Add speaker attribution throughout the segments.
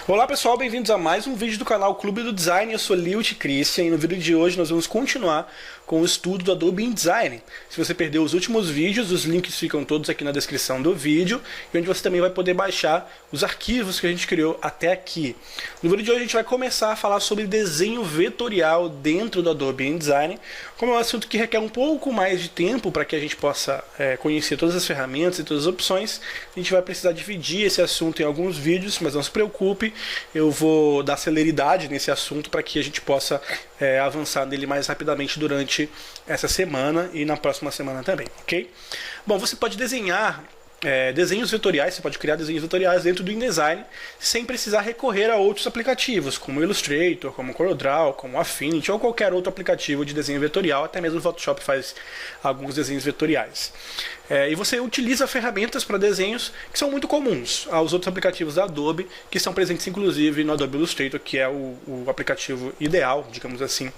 Speaker 1: Olá pessoal, bem-vindos a mais um vídeo do canal Clube do Design. Eu sou Lilt Christian e no vídeo de hoje nós vamos continuar com o estudo do Adobe InDesign. Se você perdeu os últimos vídeos, os links ficam todos aqui na descrição do vídeo e onde você também vai poder baixar os arquivos que a gente criou até aqui. No vídeo de hoje a gente vai começar a falar sobre desenho vetorial dentro do Adobe InDesign, como é um assunto que requer um pouco mais de tempo para que a gente possa conhecer todas as ferramentas e todas as opções. A gente vai precisar dividir esse assunto em alguns vídeos, mas não se preocupe, eu vou dar celeridade nesse assunto para que a gente possa avançar nele mais rapidamente durante essa semana e na próxima semana também, ok? Bom, você pode desenhar desenhos vetoriais, você pode criar desenhos vetoriais dentro do InDesign sem precisar recorrer a outros aplicativos, como o Illustrator, como o CorelDRAW, como o Affinity ou qualquer outro aplicativo de desenho vetorial, até mesmo o Photoshop faz alguns desenhos vetoriais. E você utiliza ferramentas para desenhos que são muito comuns aos outros aplicativos da Adobe, que estão presentes inclusive no Adobe Illustrator, que é o aplicativo ideal, digamos assim,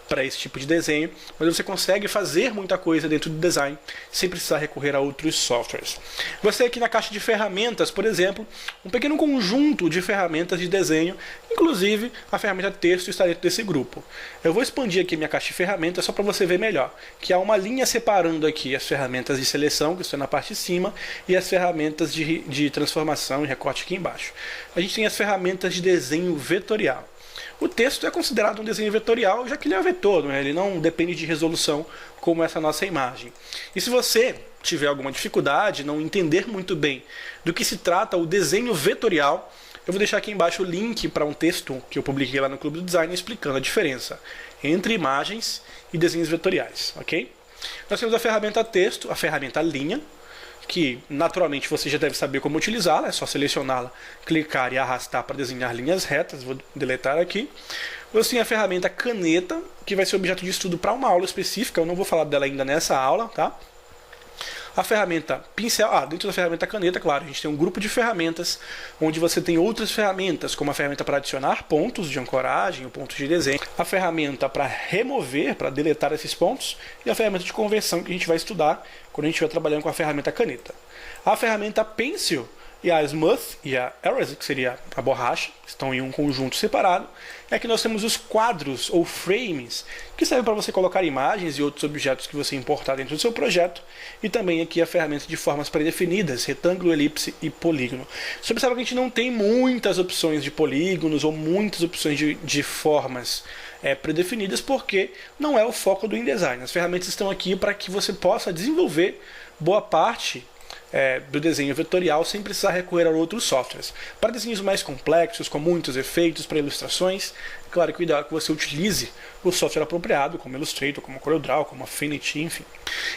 Speaker 1: para esse tipo de desenho, mas você consegue fazer muita coisa dentro do design sem precisar recorrer a outros softwares. Você aqui na caixa de ferramentas, por exemplo, um pequeno conjunto de ferramentas de desenho, inclusive a ferramenta texto está dentro desse grupo. Eu vou expandir aqui minha caixa de ferramentas só para você ver melhor, que há uma linha separando aqui as ferramentas de seleção, que estão na parte de cima, e as ferramentas de transformação e recorte aqui embaixo. A gente tem as ferramentas de desenho vetorial. O texto é considerado um desenho vetorial, já que ele é vetor, né? Ele não depende de resolução como essa nossa imagem. E se você tiver alguma dificuldade, não entender muito bem do que se trata o desenho vetorial, eu vou deixar aqui embaixo o link para um texto que eu publiquei lá no Clube do Design explicando a diferença entre imagens e desenhos vetoriais, ok? Nós temos a ferramenta texto, a ferramenta linha, que naturalmente você já deve saber como utilizá-la, é só selecioná-la, clicar e arrastar para desenhar linhas retas, vou deletar aqui. Você tem a ferramenta caneta, que vai ser objeto de estudo para uma aula específica, eu não vou falar dela ainda nessa aula, tá? A ferramenta pincel, dentro da ferramenta caneta, claro, a gente tem um grupo de ferramentas onde você tem outras ferramentas, como a ferramenta para adicionar pontos de ancoragem ou pontos de desenho, a ferramenta para remover, para deletar esses pontos, e a ferramenta de conversão que a gente vai estudar quando a gente estiver trabalhando com a ferramenta caneta. A ferramenta pencil e a smooth e a eraser, que seria a borracha, estão em um conjunto separado. E aqui nós temos os quadros ou frames, que servem para você colocar imagens e outros objetos que você importar dentro do seu projeto. E também aqui a ferramenta de formas pré-definidas, retângulo, elipse e polígono. Você percebe que a gente não tem muitas opções de polígonos ou muitas opções de formas pré-definidas, porque não é o foco do InDesign. As ferramentas estão aqui para que você possa desenvolver boa parte do desenho vetorial sem precisar recorrer a outros softwares. Para desenhos mais complexos, com muitos efeitos, para ilustrações, claro que o ideal é que você utilize o software apropriado, como Illustrator, como CorelDRAW, como Affinity, enfim.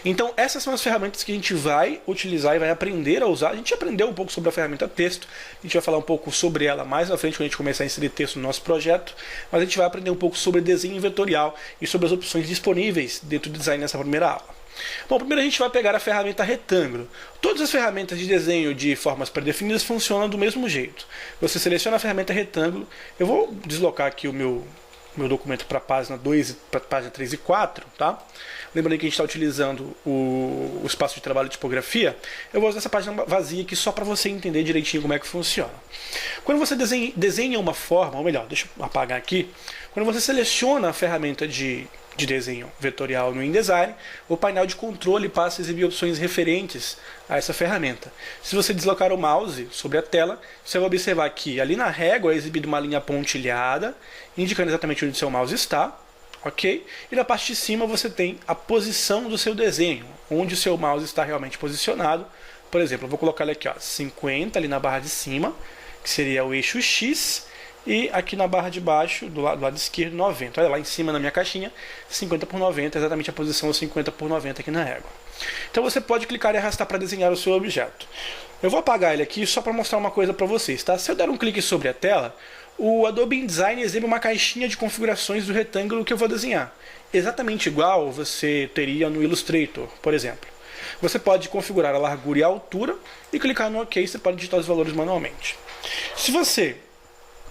Speaker 1: Então essas são as ferramentas que a gente vai utilizar e vai aprender a usar. A gente aprendeu um pouco sobre a ferramenta texto, a gente vai falar um pouco sobre ela mais na frente quando a gente começar a inserir texto no nosso projeto, mas a gente vai aprender um pouco sobre desenho vetorial e sobre as opções disponíveis dentro do design nessa primeira aula. Bom, primeiro a gente vai pegar a ferramenta retângulo. Todas as ferramentas de desenho de formas pré-definidas funcionam do mesmo jeito. Você seleciona a ferramenta retângulo. Eu vou deslocar aqui o meu documento para a página 2, para a página 3 e 4, tá? Lembrando que a gente está utilizando o espaço de trabalho de tipografia. Eu vou usar essa página vazia aqui só para você entender direitinho como é que funciona. Quando você desenha uma forma, ou melhor, deixa eu apagar aqui. Quando você seleciona a ferramenta de desenho vetorial no InDesign, o painel de controle passa a exibir opções referentes a essa ferramenta. Se você deslocar o mouse sobre a tela, você vai observar que ali na régua é exibida uma linha pontilhada, indicando exatamente onde o seu mouse está, ok? E na parte de cima você tem a posição do seu desenho, onde o seu mouse está realmente posicionado. Por exemplo, eu vou colocar ele aqui, 50 ali na barra de cima, que seria o eixo X, e aqui na barra de baixo, do lado esquerdo, 90. Olha lá em cima na minha caixinha, 50 por 90, exatamente a posição 50 por 90 aqui na régua. Então você pode clicar e arrastar para desenhar o seu objeto. Eu vou apagar ele aqui só para mostrar uma coisa para vocês, tá? Se eu der um clique sobre a tela, o Adobe InDesign exibe uma caixinha de configurações do retângulo que eu vou desenhar. Exatamente igual você teria no Illustrator, por exemplo. Você pode configurar a largura e a altura e clicar no OK, você pode digitar os valores manualmente. Se você,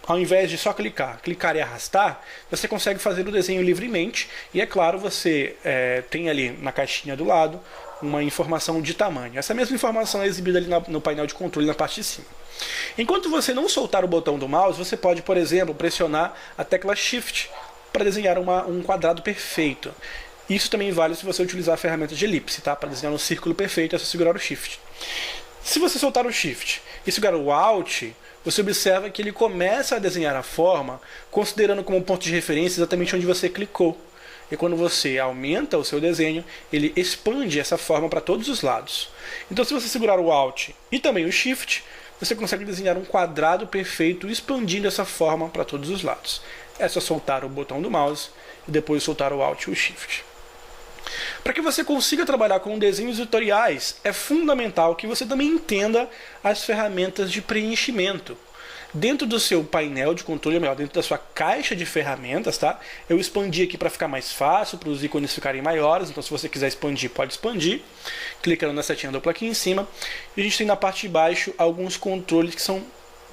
Speaker 1: ao invés de só clicar e arrastar, você consegue fazer o desenho livremente. E é claro, você tem ali na caixinha do lado uma informação de tamanho. Essa mesma informação é exibida ali no painel de controle na parte de cima. Enquanto você não soltar o botão do mouse, você pode, por exemplo, pressionar a tecla Shift para desenhar um quadrado perfeito. Isso também vale se você utilizar a ferramenta de elipse, tá? Para desenhar um círculo perfeito é só segurar o Shift. Se você soltar o Shift e segurar o Alt, você observa que ele começa a desenhar a forma considerando como ponto de referência exatamente onde você clicou. E quando você aumenta o seu desenho, ele expande essa forma para todos os lados. Então, se você segurar o Alt e também o Shift, você consegue desenhar um quadrado perfeito expandindo essa forma para todos os lados. É só soltar o botão do mouse e depois soltar o Alt e o Shift. Para que você consiga trabalhar com desenhos vetoriais, é fundamental que você também entenda as ferramentas de preenchimento. Dentro do seu painel de controle, ou melhor, dentro da sua caixa de ferramentas, tá? Eu expandi aqui para ficar mais fácil, para os ícones ficarem maiores. Então, se você quiser expandir, pode expandir, clicando na setinha dupla aqui em cima. E a gente tem na parte de baixo alguns controles que são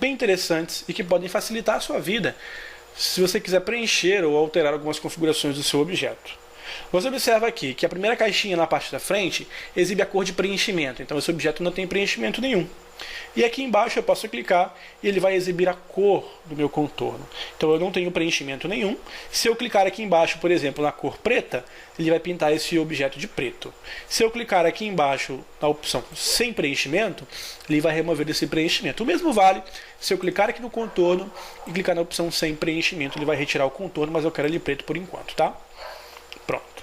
Speaker 1: bem interessantes e que podem facilitar a sua vida, se você quiser preencher ou alterar algumas configurações do seu objeto. Você observa aqui que a primeira caixinha na parte da frente exibe a cor de preenchimento, então esse objeto não tem preenchimento nenhum. E aqui embaixo eu posso clicar e ele vai exibir a cor do meu contorno. Então eu não tenho preenchimento nenhum. Se eu clicar aqui embaixo, por exemplo, na cor preta, ele vai pintar esse objeto de preto. Se eu clicar aqui embaixo na opção sem preenchimento, ele vai remover esse preenchimento. O mesmo vale se eu clicar aqui no contorno e clicar na opção sem preenchimento, ele vai retirar o contorno, mas eu quero ele preto por enquanto, tá? Pronto.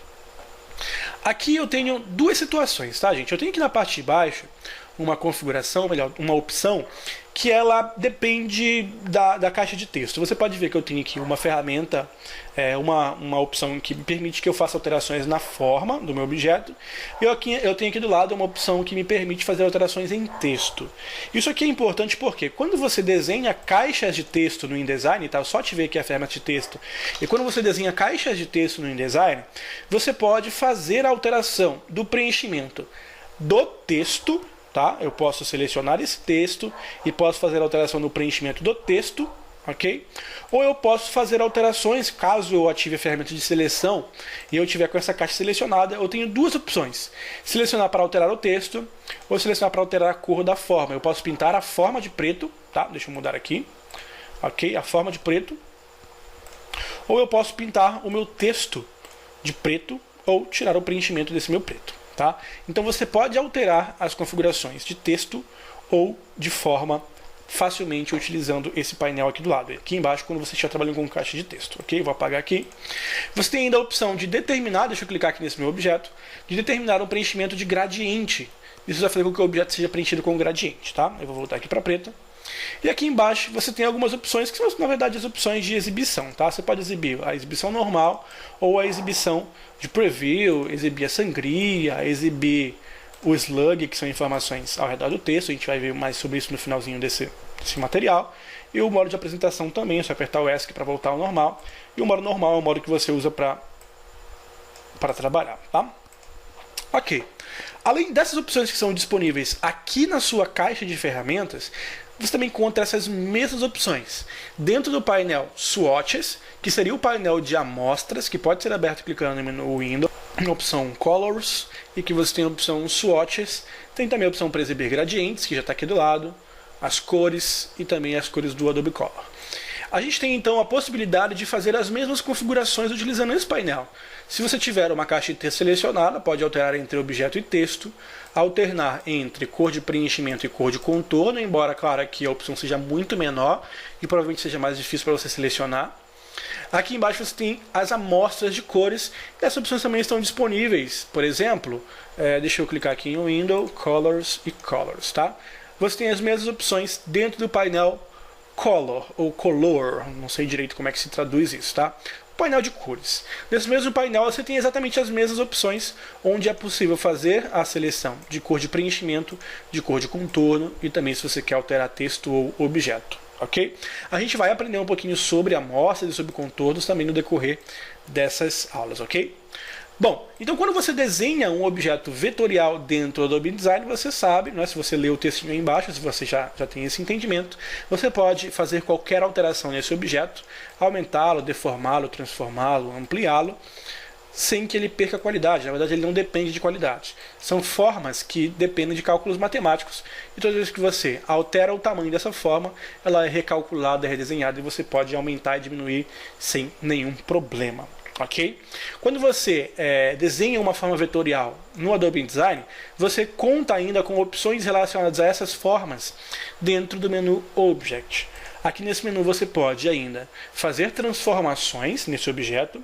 Speaker 1: Aqui eu tenho duas situações, tá, gente? Eu tenho aqui na parte de baixo uma configuração, melhor, uma opção que ela depende da caixa de texto. Você pode ver que eu tenho aqui uma ferramenta, uma opção que me permite que eu faça alterações na forma do meu objeto. E eu tenho aqui do lado uma opção que me permite fazer alterações em texto. Isso aqui é importante porque quando você desenha caixas de texto no InDesign, tá? Eu só ativar aqui a ferramenta de texto. E quando você desenha caixas de texto no InDesign, você pode fazer a alteração do preenchimento do texto. Tá? Eu posso selecionar esse texto e posso fazer alteração no preenchimento do texto, ok? Ou eu posso fazer alterações, caso eu ative a ferramenta de seleção e eu tiver com essa caixa selecionada, eu tenho duas opções. Selecionar para alterar o texto ou selecionar para alterar a cor da forma. Eu posso pintar a forma de preto, tá? Deixa eu mudar aqui, ok? A forma de preto. Ou eu posso pintar o meu texto de preto ou tirar o preenchimento desse meu preto. Tá? Então você pode alterar as configurações de texto ou de forma facilmente utilizando esse painel aqui do lado. Aqui embaixo, quando você estiver trabalhando com caixa de texto. Ok? Vou apagar aqui. Você tem ainda a opção de determinar, deixa eu clicar aqui nesse meu objeto, de determinar um preenchimento de gradiente. Isso vai fazer com que o objeto seja preenchido com gradiente. Tá? Eu vou voltar aqui para preta. E aqui embaixo você tem algumas opções que são, na verdade, as opções de exibição. Tá? Você pode exibir a exibição normal ou a exibição de preview, exibir a sangria, exibir o slug, que são informações ao redor do texto. A gente vai ver mais sobre isso no finalzinho desse material. E o modo de apresentação também, é só apertar o ESC para voltar ao normal. E o modo normal é o modo que você usa para trabalhar. Tá? Ok. Além dessas opções que são disponíveis aqui na sua caixa de ferramentas, você também encontra essas mesmas opções dentro do painel Swatches, que seria o painel de amostras, que pode ser aberto clicando no Windows, na opção Colors, e que você tem a opção Swatches. Tem também a opção para exibir gradientes, que já está aqui do lado, as cores e também as cores do Adobe Color. A gente tem então a possibilidade de fazer as mesmas configurações utilizando esse painel. Se você tiver uma caixa de texto selecionada, pode alterar entre objeto e texto, alternar entre cor de preenchimento e cor de contorno, embora, claro, aqui a opção seja muito menor e provavelmente seja mais difícil para você selecionar. Aqui embaixo você tem as amostras de cores, e essas opções também estão disponíveis. Por exemplo, deixa eu clicar aqui em Window, Colors e Colors. Tá? Você tem as mesmas opções dentro do painel Color, ou Color, não sei direito como é que se traduz isso, tá? Painel de cores. Nesse mesmo painel você tem exatamente as mesmas opções, onde é possível fazer a seleção de cor de preenchimento, de cor de contorno e também se você quer alterar texto ou objeto, ok? A gente vai aprender um pouquinho sobre amostras e sobre contornos também no decorrer dessas aulas, ok? Bom, então quando você desenha um objeto vetorial dentro do Adobe InDesign, você sabe, né, se você lê o textinho aí embaixo, se você já tem esse entendimento, você pode fazer qualquer alteração nesse objeto, aumentá-lo, deformá-lo, transformá-lo, ampliá-lo, sem que ele perca qualidade. Na verdade, ele não depende de qualidade. São formas que dependem de cálculos matemáticos, e toda vez que você altera o tamanho dessa forma, ela é recalculada, é redesenhada, e você pode aumentar e diminuir sem nenhum problema. Ok? Quando você desenha uma forma vetorial no Adobe InDesign, você conta ainda com opções relacionadas a essas formas dentro do menu Object. Aqui nesse menu você pode ainda fazer transformações nesse objeto,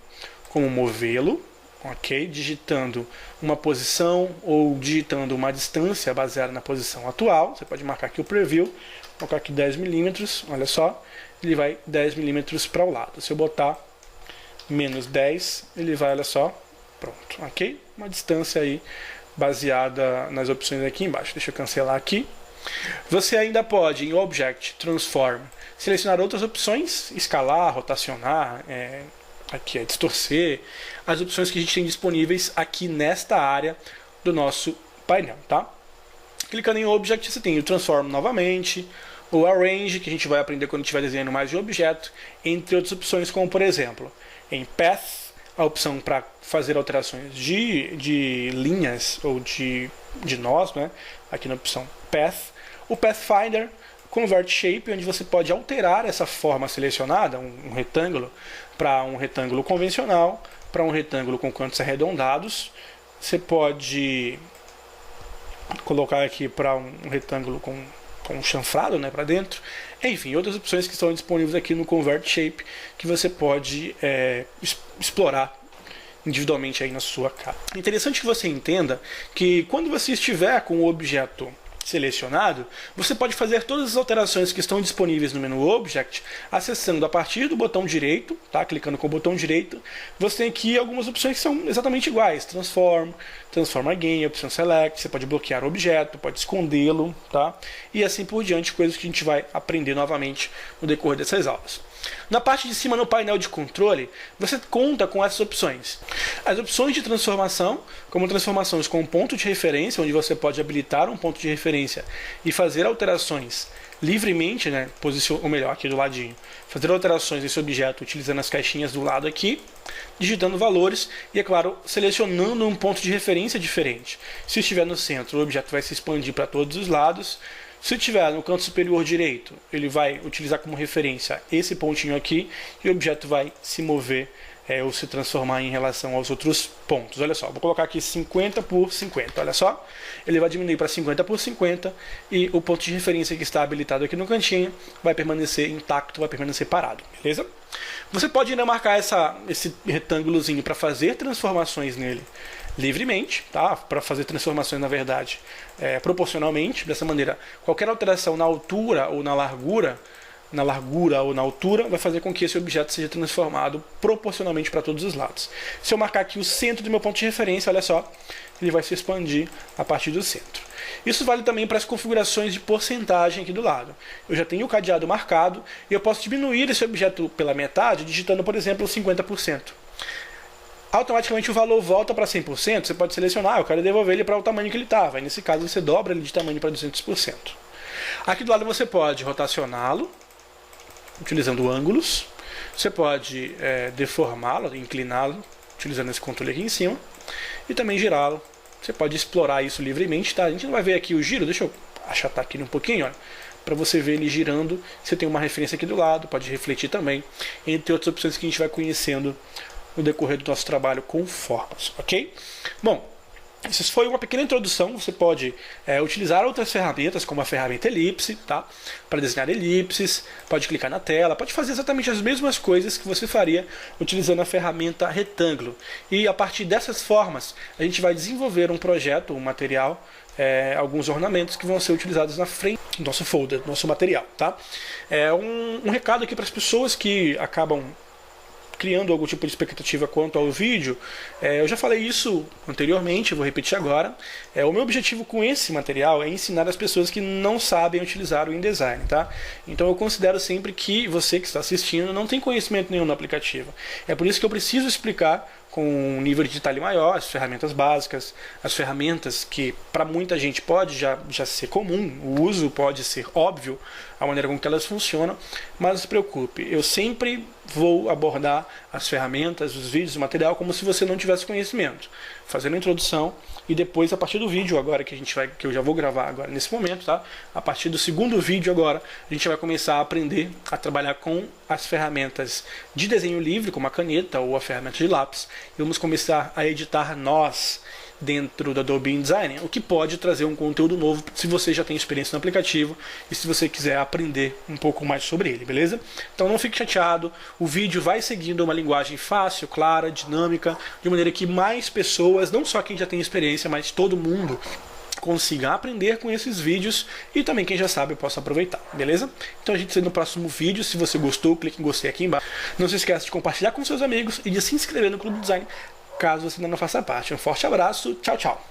Speaker 1: como movê-lo, ok? Digitando uma posição ou digitando uma distância baseada na posição atual. Você pode marcar aqui o preview, colocar aqui 10 milímetros, olha só, ele vai 10 milímetros para o lado. Se eu botar menos 10, ele vai, olha só, pronto, ok? Uma distância aí baseada nas opções aqui embaixo. Deixa eu cancelar aqui. Você ainda pode, em Object, Transform, selecionar outras opções, escalar, rotacionar, aqui é distorcer, as opções que a gente tem disponíveis aqui nesta área do nosso painel, tá? Clicando em Object, você tem o Transform novamente, o Arrange, que a gente vai aprender quando estiver desenhando mais de um objeto, entre outras opções, como por exemplo, em Path, a opção para fazer alterações de linhas ou de nós, né? Aqui na opção Path, o Pathfinder, Convert Shape, onde você pode alterar essa forma selecionada, um retângulo, para um retângulo convencional, para um retângulo com cantos arredondados. Você pode colocar aqui para um retângulo com um chanfrado, né, para dentro. Enfim, outras opções que estão disponíveis aqui no Convert Shape que você pode explorar individualmente aí na sua casa. É interessante que você entenda que quando você estiver com o objeto selecionado, você pode fazer todas as alterações que estão disponíveis no menu Object, acessando a partir do botão direito, tá? Clicando com o botão direito, você tem aqui algumas opções que são exatamente iguais: Transform, Transform Again, opção Select, você pode bloquear o objeto, pode escondê-lo, tá? E assim por diante, coisas que a gente vai aprender novamente no decorrer dessas aulas. Na parte de cima, no painel de controle, você conta com essas opções. As opções de transformação, como transformações com ponto de referência, onde você pode habilitar um ponto de referência e fazer alterações livremente, né? Ou melhor, aqui do ladinho. Fazer alterações nesse objeto utilizando as caixinhas do lado aqui, digitando valores e, é claro, selecionando um ponto de referência diferente. Se estiver no centro, o objeto vai se expandir para todos os lados. Se estiver no canto superior direito, ele vai utilizar como referência esse pontinho aqui e o objeto vai se mover ou se transformar em relação aos outros pontos. Olha só, vou colocar aqui 50 por 50, olha só. Ele vai diminuir para 50 por 50 e o ponto de referência que está habilitado aqui no cantinho vai permanecer intacto, vai permanecer parado, beleza? Você pode ainda marcar esse retângulozinho para fazer transformações nele livremente, tá? Para fazer transformações, na verdade, proporcionalmente. Dessa maneira, qualquer alteração na altura ou na largura ou na altura, vai fazer com que esse objeto seja transformado proporcionalmente para todos os lados. Se eu marcar aqui o centro do meu ponto de referência, olha só, ele vai se expandir a partir do centro. Isso vale também para as configurações de porcentagem aqui do lado. Eu já tenho o cadeado marcado e eu posso diminuir esse objeto pela metade, digitando, por exemplo, 50%. Automaticamente o valor volta para 100%, você pode selecionar, eu quero devolver ele para o tamanho que ele estava. Aí, nesse caso, você dobra ele de tamanho para 200%. Aqui do lado você pode rotacioná-lo, utilizando ângulos. Você pode deformá-lo, incliná-lo, utilizando esse controle aqui em cima. E também girá-lo. Você pode explorar isso livremente, tá? A gente não vai ver aqui o giro, deixa eu achatar aqui um pouquinho, olha. Para você ver ele girando, você tem uma referência aqui do lado, pode refletir também, entre outras opções que a gente vai conhecendo no decorrer do nosso trabalho com formas, ok? Bom, essa foi uma pequena introdução. Você pode utilizar outras ferramentas, como a ferramenta elipse, tá? Para desenhar elipses, pode clicar na tela, pode fazer exatamente as mesmas coisas que você faria utilizando a ferramenta retângulo. E a partir dessas formas, a gente vai desenvolver um projeto, um material, alguns ornamentos que vão ser utilizados na frente do nosso folder, do nosso material, tá? Um recado aqui para as pessoas que acabam criando algum tipo de expectativa quanto ao vídeo. Eu já falei isso anteriormente, vou repetir agora. O meu objetivo com esse material é ensinar as pessoas que não sabem utilizar o InDesign, tá? Então eu considero sempre que você que está assistindo não tem conhecimento nenhum no aplicativo. É por isso que eu preciso explicar com um nível de detalhe maior, as ferramentas básicas, as ferramentas que para muita gente pode já ser comum, o uso pode ser óbvio, a maneira com que elas funcionam, mas não se preocupe, eu sempre vou abordar as ferramentas, os vídeos, o material como se você não tivesse conhecimento, fazendo a introdução e depois a partir do vídeo agora que eu já vou gravar agora nesse momento, tá? A partir do segundo vídeo agora, a gente vai começar a aprender a trabalhar com as ferramentas de desenho livre, como a caneta ou a ferramenta de lápis, e vamos começar a editar nós dentro do Adobe InDesign, o que pode trazer um conteúdo novo se você já tem experiência no aplicativo e se você quiser aprender um pouco mais sobre ele, beleza? Então não fique chateado, o vídeo vai seguindo uma linguagem fácil, clara, dinâmica, de maneira que mais pessoas, não só quem já tem experiência, mas todo mundo consiga aprender com esses vídeos e também quem já sabe possa aproveitar, beleza? Então a gente se vê no próximo vídeo. Se você gostou, clique em gostei aqui embaixo. Não se esqueça de compartilhar com seus amigos e de se inscrever no Clube do Design caso você ainda não faça parte. Um forte abraço, tchau, tchau!